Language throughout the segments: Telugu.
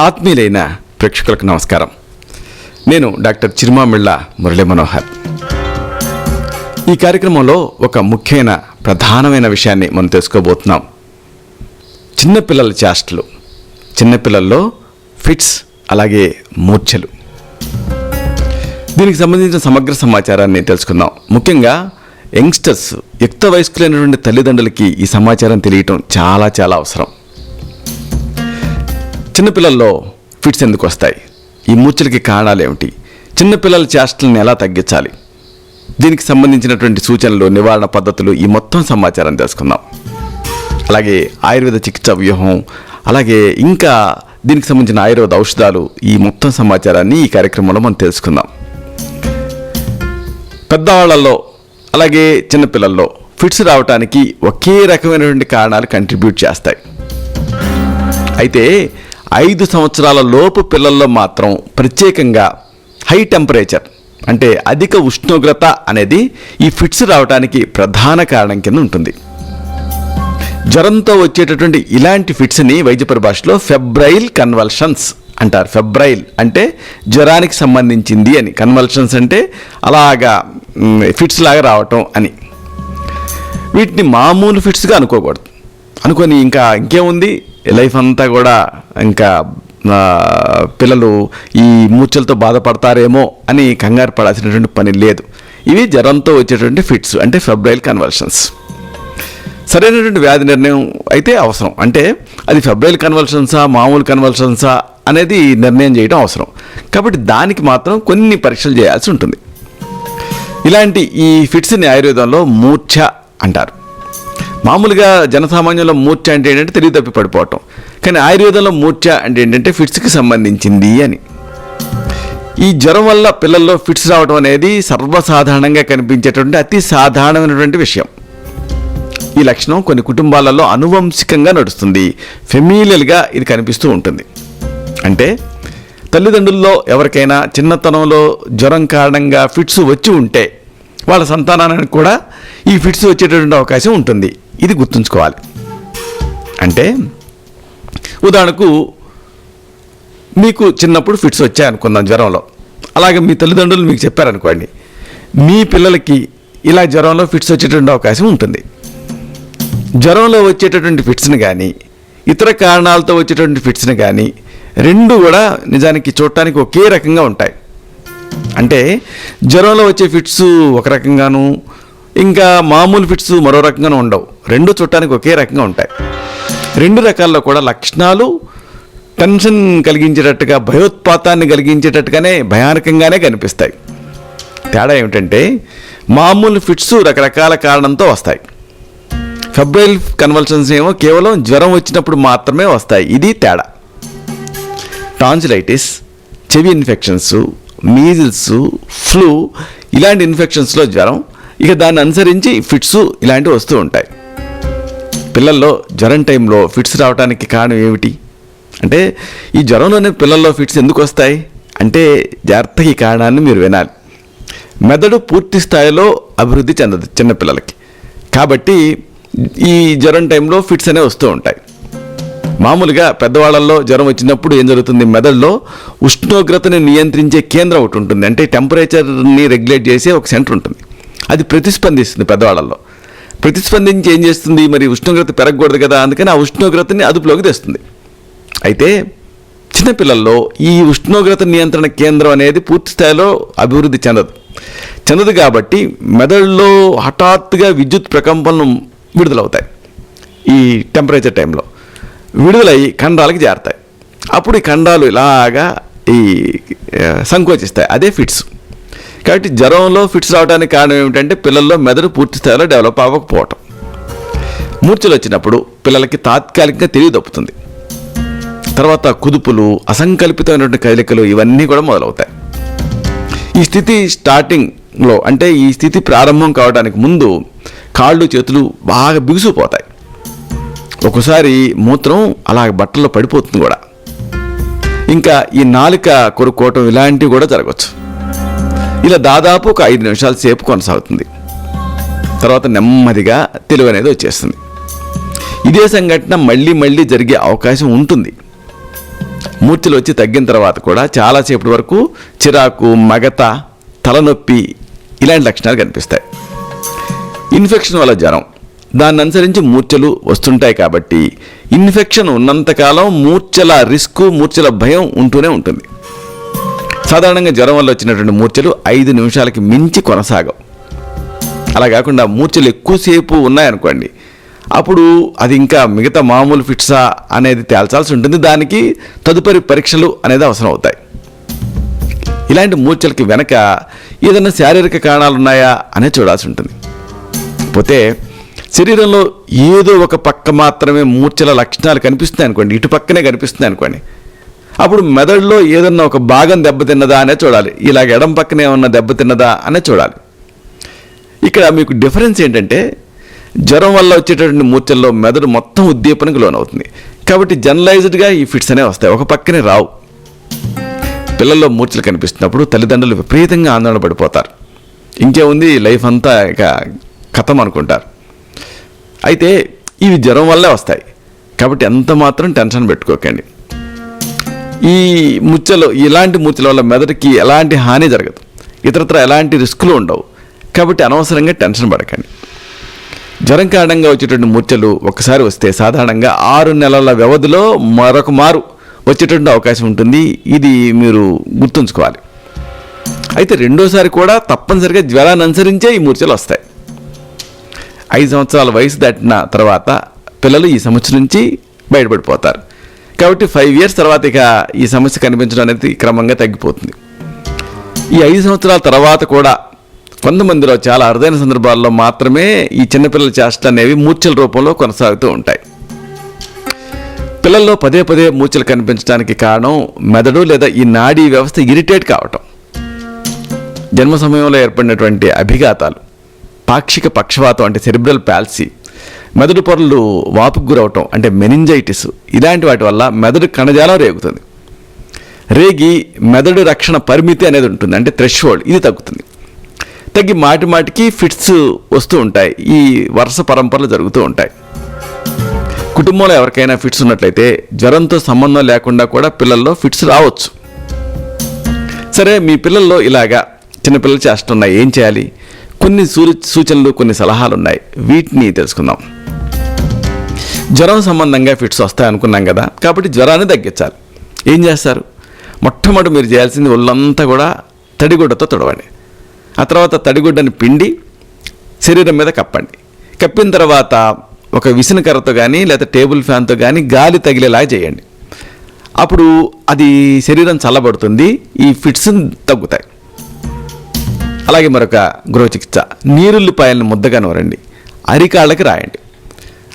ఆత్మీయులైన ప్రేక్షకులకు నమస్కారం. నేను డాక్టర్ చిరుమామిళ్ళ మురళీ మనోహర్. ఈ కార్యక్రమంలో ఒక ముఖ్యమైన ప్రధానమైన విషయాన్ని మనం తెలుసుకోబోతున్నాం. చిన్నపిల్లల చేష్టలు, చిన్నపిల్లల్లో ఫిట్స్, అలాగే మూర్ఛలు. దీనికి సంబంధించిన సమగ్ర సమాచారాన్ని తెలుసుకుందాం. ముఖ్యంగా యంగ్స్టర్స్, యుక్త వయస్కులైనటువంటి తల్లిదండ్రులకి ఈ సమాచారం తెలియటం చాలా చాలా అవసరం. చిన్నపిల్లల్లో ఫిట్స్ ఎందుకు వస్తాయి? ఈ మూర్ఛలకి కారణాలు ఏమిటి? చిన్నపిల్లల చేష్టలను ఎలా తగ్గించాలి? దీనికి సంబంధించినటువంటి సూచనలు, నివారణ పద్ధతులు, ఈ మొత్తం సమాచారం తెలుసుకుందాం. అలాగే ఆయుర్వేద చికిత్స వ్యూహం, అలాగే ఇంకా దీనికి సంబంధించిన ఆయుర్వేద ఔషధాలు, ఈ మొత్తం సమాచారాన్ని ఈ కార్యక్రమంలో మనం తెలుసుకుందాం. పెద్దవాళ్లలో అలాగే చిన్నపిల్లల్లో ఫిట్స్ రావడానికి ఒకే రకమైనటువంటి కారణాలు కంట్రిబ్యూట్ చేస్తాయి. అయితే 5 సంవత్సరాల లోపు పిల్లల్లో మాత్రం ప్రత్యేకంగా హై టెంపరేచర్, అంటే అధిక ఉష్ణోగ్రత అనేది ఈ ఫిట్స్ రావడానికి ప్రధాన కారణం కింద ఉంటుంది. జ్వరంతో వచ్చేటటువంటి ఇలాంటి ఫిట్స్ని వైద్య పరిభాషలో ఫెబ్రైల్ కన్వల్షన్స్ అంటారు. ఫెబ్రైల్ అంటే జ్వరానికి సంబంధించింది అని, కన్వల్షన్స్ అంటే అలాగా ఫిట్స్ లాగా రావటం అని. వీటిని మామూలు ఫిట్స్గా అనుకోకూడదు. అనుకొని ఇంకేముంది, లైఫ్ అంతా కూడా ఇంకా పిల్లలు ఈ మూర్ఛలతో బాధపడతారేమో అని కంగారు పడాల్సినటువంటి పని లేదు. ఇవి జ్వరంతో వచ్చేటువంటి ఫిట్స్, అంటే ఫెబ్రైల్ కన్వల్షన్స్. సరైనటువంటి వ్యాధి నిర్ణయం అయితే అవసరం. అంటే అది ఫెబ్రైల్ కన్వల్షన్సా, మామూలు కన్వల్షన్సా అనేది నిర్ణయం చేయడం అవసరం. కాబట్టి దానికి మాత్రం కొన్ని పరీక్షలు చేయాల్సి ఉంటుంది. ఇలాంటి ఈ ఫిట్స్ని ఆయుర్వేదంలో మూర్ఛ అంటారు. మామూలుగా జనసామాన్యంలో మూర్ఛ అంటే ఏంటంటే తెలివి తప్పి పడిపోవటం. కానీ ఆయుర్వేదంలో మూర్ఛ అంటే ఏంటంటే ఫిట్స్కి సంబంధించింది అని. ఈ జ్వరం వల్ల పిల్లల్లో ఫిట్స్ రావడం అనేది సర్వసాధారణంగా కనిపించేటువంటి అతి సాధారణమైనటువంటి విషయం. ఈ లక్షణం కొన్ని కుటుంబాలలో అనువంశికంగా నడుస్తుంది. ఫెమిలియల్గా ఇది కనిపిస్తూ ఉంటుంది. అంటే తల్లిదండ్రుల్లో ఎవరికైనా చిన్నతనంలో జ్వరం కారణంగా ఫిట్స్ వచ్చి ఉంటే వాళ్ళ సంతానానికి కూడా ఈ ఫిట్స్ వచ్చేటటువంటి అవకాశం ఉంటుంది. ఇది గుర్తుంచుకోవాలి. అంటే ఉదాహరణకు మీకు చిన్నప్పుడు ఫిట్స్ వచ్చాయనుకుందాం జ్వరంలో. అలాగే మీ తల్లిదండ్రులు మీకు చెప్పారనుకోండి, మీ పిల్లలకి ఇలా జ్వరంలో ఫిట్స్ వచ్చేటువంటి అవకాశం ఉంటుంది. జ్వరంలో వచ్చేటటువంటి ఫిట్స్ని కానీ, ఇతర కారణాలతో వచ్చేటువంటి ఫిట్స్ని కానీ, రెండు కూడా నిజానికి చూడటానికి ఒకే రకంగా ఉంటాయి. అంటే జ్వరంలో వచ్చే ఫిట్స్ ఒక రకంగాను, ఇంకా మామూలు ఫిట్స్ మరో రకంగానూ ఉండవు. రెండు చూడటానికి ఒకే రకంగా ఉంటాయి. రెండు రకాల్లో కూడా లక్షణాలు టెన్షన్ కలిగించేటట్టుగా, భయోత్పాతాన్ని కలిగించేటట్టుగానే, భయానకంగానే కనిపిస్తాయి. తేడా ఏమిటంటే మామూలు ఫిట్స్ రకరకాల కారణంతో వస్తాయి. ఫెబ్రైల్ కన్వల్షన్స్ ఏమో కేవలం జ్వరం వచ్చినప్పుడు మాత్రమే వస్తాయి. ఇది తేడా. టాన్సిలైటిస్, చెవి ఇన్ఫెక్షన్స్, మీజిల్స్, ఫ్లూ ఇలాంటి ఇన్ఫెక్షన్స్లో జ్వరం, ఇక దాన్ని అనుసరించి ఫిట్స్ ఇలాంటివి వస్తూ ఉంటాయి. పిల్లల్లో జ్వరం టైంలో ఫిట్స్ రావడానికి కారణం ఏమిటి అంటే, ఈ జ్వరంలోనే పిల్లల్లో ఫిట్స్ ఎందుకు వస్తాయి అంటే జాగ్రత్తగా ఈ కారణాన్ని మీరు వినాలి. మెదడు పూర్తి స్థాయిలో అభివృద్ధి చెందదు చిన్నపిల్లలకి. కాబట్టి ఈ జ్వరం టైంలో ఫిట్స్ అనేవి వస్తూ ఉంటాయి. మామూలుగా పెద్దవాళ్ళల్లో జ్వరం వచ్చినప్పుడు ఏం జరుగుతుంది, మెదడులో ఉష్ణోగ్రతని నియంత్రించే కేంద్రం ఒకటి ఉంటుంది. అంటే టెంపరేచర్ని రెగ్యులేట్ చేసే ఒక సెంటర్ ఉంటుంది. అది ప్రతిస్పందిస్తుంది పెద్దవాళ్ళల్లో. ప్రతిస్పందించి ఏం చేస్తుంది, మరి ఉష్ణోగ్రత పెరగకూడదు కదా, అందుకని ఆ ఉష్ణోగ్రతని అదుపులోకి తెస్తుంది. అయితే చిన్నపిల్లల్లో ఈ ఉష్ణోగ్రత నియంత్రణ కేంద్రం అనేది పూర్తి స్థాయిలో అభివృద్ధి చెందదు కాబట్టి మెదడులో హఠాత్తుగా విద్యుత్ ప్రకంపనలు విడుదలవుతాయి. ఈ టెంపరేచర్ టైంలో విడుదలై కండరాలకి చేరతాయి. అప్పుడు ఈ కండరాలు ఇలాగా సంకోచిస్తాయి. అదే ఫిట్స్. కాబట్టి జ్వరంలో ఫిట్స్ రావడానికి కారణం ఏమిటంటే పిల్లల్లో మెదడు పూర్తి స్థాయిలో డెవలప్ అవ్వకపోవటం. మూర్ఛలు వచ్చినప్పుడు పిల్లలకి తాత్కాలికంగా తెలివి తప్పుతుంది. తర్వాత కుదుపులు, అసంకల్పితమైనటువంటి కదలికలు ఇవన్నీ కూడా మొదలవుతాయి. ఈ స్థితి స్టార్టింగ్లో, అంటే ఈ స్థితి ప్రారంభం కావడానికి ముందు కాళ్ళు చేతులు బాగా బిగుసిపోతాయి. ఒకసారి మూత్రం అలా బట్టల్లో పడిపోతుంది కూడా. ఇంకా ఈ నాలుక కొరుక్కోవటం ఇలాంటివి కూడా జరగవచ్చు. ఇలా దాదాపు ఒక 5 నిమిషాల సేపు కొనసాగుతుంది. తర్వాత నెమ్మదిగా తెలివి అనేది వచ్చేస్తుంది. ఇదే సంఘటన మళ్ళీ జరిగే అవకాశం ఉంటుంది. మూర్ఛలు వచ్చి తగ్గిన తర్వాత కూడా చాలాసేపటి వరకు చిరాకు, మగత, తలనొప్పి ఇలాంటి లక్షణాలు కనిపిస్తాయి. ఇన్ఫెక్షన్ వల్ల జ్వరం, దాన్ని అనుసరించి మూర్ఛలు వస్తుంటాయి. కాబట్టి ఇన్ఫెక్షన్ ఉన్నంతకాలం మూర్ఛల రిస్క్, మూర్ఛల భయం ఉంటూనే ఉంటుంది. సాధారణంగా జ్వరం వల్ల వచ్చినటువంటి మూర్ఛలు 5 నిమిషాలకి మించి కొనసాగవు. అలా కాకుండా మూర్ఛలు ఎక్కువసేపు ఉన్నాయనుకోండి, అప్పుడు అది ఇంకా మిగతా మామూలు ఫిట్సా అనేది తేల్చాల్సి ఉంటుంది. దానికి తదుపరి పరీక్షలు అనేది అవసరం అవుతాయి. ఇలాంటి మూర్ఛలకి వెనక ఏదైనా శారీరక కారణాలు ఉన్నాయా అనేది చూడాల్సి ఉంటుంది. పోతే శరీరంలో ఏదో ఒక పక్క మాత్రమే మూర్ఛల లక్షణాలు కనిపిస్తున్నాయి అనుకోండి, ఇటు పక్కనే కనిపిస్తున్నాయి అనుకోండి, అప్పుడు మెదడులో ఏదన్నా ఒక భాగం దెబ్బతిన్నదా అనే చూడాలి. ఇలాగ ఎడం పక్కనే ఉన్న దెబ్బతిన్నదా అనే చూడాలి. ఇక్కడ మీకు డిఫరెన్స్ ఏంటంటే, జ్వరం వల్ల వచ్చేటటువంటి మూర్ఛల్లో మెదడు మొత్తం ఉద్దీపనకు లోనవుతుంది. కాబట్టి జనరలైజ్డ్గా ఈ ఫిట్స్ అనేవి వస్తాయి, ఒక పక్కనే రావు. పిల్లల్లో మూర్ఛలు కనిపిస్తున్నప్పుడు తల్లిదండ్రులు విపరీతంగా ఆందోళన పడిపోతారు. ఇంకేముంది, లైఫ్ అంతా ఇక కథం అనుకుంటారు. అయితే ఇవి జ్వరం వల్లే వస్తాయి కాబట్టి ఎంత మాత్రం టెన్షన్ పెట్టుకోకండి. ఈ మూర్ఛలు, ఇలాంటి మూర్ఛల వల్ల మెదడుకి ఎలాంటి హాని జరగదు, ఇతరత్ర ఎలాంటి రిస్కులు ఉండవు. కాబట్టి అనవసరంగా టెన్షన్ పడకండి. జ్వరం కారణంగా వచ్చేటువంటి మూర్ఛలు ఒకసారి వస్తే సాధారణంగా 6 నెలల వ్యవధిలో మరొక మారు వచ్చేటువంటి అవకాశం ఉంటుంది. ఇది మీరు గుర్తుంచుకోవాలి. అయితే రెండోసారి కూడా తప్పనిసరిగా జ్వరాన్ని అనుసరించే ఈ మూర్ఛలు వస్తాయి. 5 సంవత్సరాల వయసు దాటిన తర్వాత పిల్లలు ఈ సమస్య నుంచి బయటపడిపోతారు. కాబట్టి 5 years తర్వాత ఇక ఈ సమస్య కనిపించడం అనేది క్రమంగా తగ్గిపోతుంది. ఈ 5 సంవత్సరాల తర్వాత కూడా కొంతమందిలో చాలా అరుదైన సందర్భాల్లో మాత్రమే ఈ చిన్నపిల్లల చేష్టలు అనేవి మూర్ఛల రూపంలో కొనసాగుతూ ఉంటాయి. పిల్లల్లో పదే పదే మూర్ఛలు కనిపించడానికి కారణం మెదడు లేదా ఈ నాడీ వ్యవస్థ ఇరిటేట్ కావటం, జన్మ సమయంలో ఏర్పడినటువంటి అభిఘాతాలు, పాక్షిక పక్షవాతం అంటే సెరిబ్రల్ పాల్సీ, మెదడు పొరలు వాపుకు గురవటం అంటే మెనింజైటిస్, ఇలాంటి వాటి వల్ల మెదడు కణజాలం రేగుతుంది. రేగి మెదడు రక్షణ పరిమితి అనేది ఉంటుంది, అంటే థ్రెషోల్డ్, ఇది తగ్గుతుంది. తగ్గి మాటి మాటికి ఫిట్స్ వస్తూ ఉంటాయి. ఈ వరుస పరంపరలు జరుగుతూ ఉంటాయి. కుటుంబంలో ఎవరికైనా ఫిట్స్ ఉన్నట్లయితే జ్వరంతో సంబంధం లేకుండా కూడా పిల్లల్లో ఫిట్స్ రావచ్చు. సరే, మీ పిల్లల్లో ఇలాగా చిన్నపిల్లలు చేస్తున్నాయి, ఏం చేయాలి? కొన్ని సూచనలు, కొన్ని సలహాలు ఉన్నాయి. వీటిని తెలుసుకుందాం. జ్వరం సంబంధంగా ఫిట్స్ వస్తాయనుకున్నాం కదా, కాబట్టి జ్వరాన్ని తగ్గించాలి. ఏం చేస్తారు? మొట్టమొదటి మీరు చేయాల్సింది ఒళ్ళంతా కూడా తడిగుడ్డతో తుడవండి. ఆ తర్వాత తడిగుడ్డని పిండి శరీరం మీద కప్పండి. కప్పిన తర్వాత ఒక విసనకర్రతో కానీ లేదా టేబుల్ ఫ్యాన్తో కానీ గాలి తగిలేలాగా చేయండి. అప్పుడు అది శరీరం చల్లబడుతుంది, ఈ ఫిట్స్ తగ్గుతాయి. అలాగే మరొక గృహ చికిత్స, నీరుల్లిపాయలను ముద్దగా నూరండి, అరికాళ్ళకి రాయండి.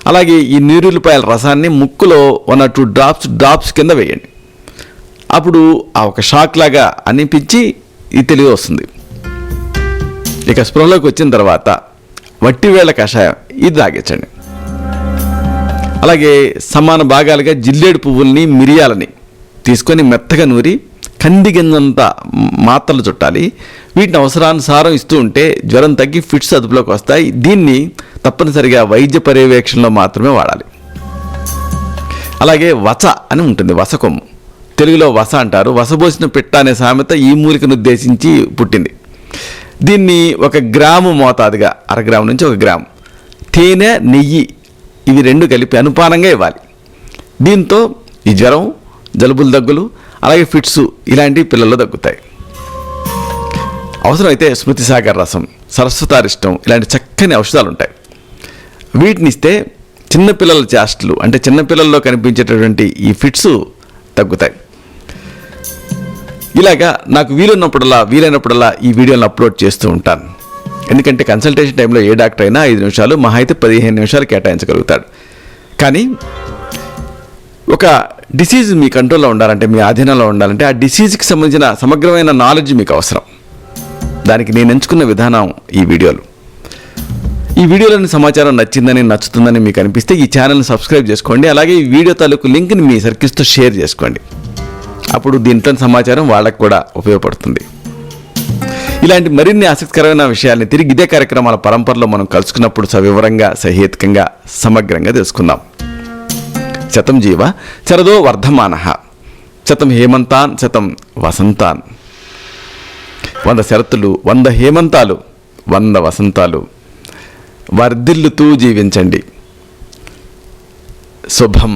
అలాగే ఈ నీరుల్లిపాయల రసాన్ని ముక్కులో 1 or 2 డ్రాప్స్ కింద వేయండి. అప్పుడు ఆ ఒక షాక్ లాగా అనిపించి ఈ తెలివి వస్తుంది. ఇక స్పృహలోకి వచ్చిన తర్వాత వట్టివేళ్ల కషాయం ఇది తాగించండి. అలాగే సమాన భాగాలుగా జిల్లేడు పువ్వుల్ని, మిరియాలని తీసుకొని మెత్తగా నూరి కంది గింజంతా మాత్రలు చుట్టాలి. వీటిని అవసరానుసారం ఇస్తూ ఉంటే జ్వరం తగ్గి ఫిట్స్ అదుపులోకి వస్తాయి. దీన్ని తప్పనిసరిగా వైద్య పర్యవేక్షణలో మాత్రమే వాడాలి. అలాగే వస అని ఉంటుంది, వస కొమ్ము, తెలుగులో వస అంటారు. వసబోసిన పిట్ట అనే సామెత ఈ మూలికను ఉద్దేశించి పుట్టింది. దీన్ని 1 గ్రాము మోతాదుగా, 1/2 గ్రాము నుంచి 1 గ్రాము తేనె, నెయ్యి ఇవి 2 కలిపి అనుపానంగా ఇవ్వాలి. దీంతో ఈ జ్వరం, జలుబులు, దగ్గులు, అలాగే ఫిట్స్ ఇలాంటివి పిల్లల్లో తగ్గుతాయి. అవసరమైతే స్మృతిసాగర్ రసం, సరస్వతారిష్టం ఇలాంటి చక్కని ఔషధాలు ఉంటాయి. వీటిని ఇస్తే చిన్నపిల్లల చేష్టలు అంటే చిన్నపిల్లల్లో కనిపించేటటువంటి ఈ ఫిట్స్ తగ్గుతాయి. ఇలాగా నాకు వీలైనప్పుడల్లా ఈ వీడియోలను అప్లోడ్ చేస్తూ ఉంటాను. ఎందుకంటే కన్సల్టేషన్ టైంలో ఏ డాక్టర్ అయినా 5 నిమిషాలు, మహా అయితే 15 నిమిషాలు కేటాయించగలుగుతాడు. కానీ ఒక డిసీజ్ మీ కంట్రోల్లో ఉండాలంటే, మీ ఆధీనంలో ఉండాలంటే ఆ డిసీజ్కి సంబంధించిన సమగ్రమైన నాలెడ్జ్ మీకు అవసరం. దానికి నేను ఎంచుకున్న విధానం ఈ వీడియోలు. ఈ వీడియోలోని సమాచారం నచ్చుతుందని మీకు అనిపిస్తే ఈ ఛానల్ని సబ్స్క్రైబ్ చేసుకోండి. అలాగే ఈ వీడియో తాలూకు లింక్ని మీ సర్కిల్స్తో షేర్ చేసుకోండి. అప్పుడు దీంట్లో సమాచారం వాళ్ళకు కూడా ఉపయోగపడుతుంది. ఇలాంటి మరిన్ని ఆసక్తికరమైన విషయాల్ని తిరిగి ఇదే కార్యక్రమాల పరంపరలో మనం కలుసుకున్నప్పుడు సవివరంగా, సహేతుకంగా, సమగ్రంగా తెలుసుకుందాం. శతం జీవ శరదో వర్ధమానః. శతం హేమంతాన్ శతం వసంతాన్. 100 శరత్తులు, 100 హేమంతాలు, 100 వసంతాలు. వర్ధిల్లుతూ జీవించండి. శుభం.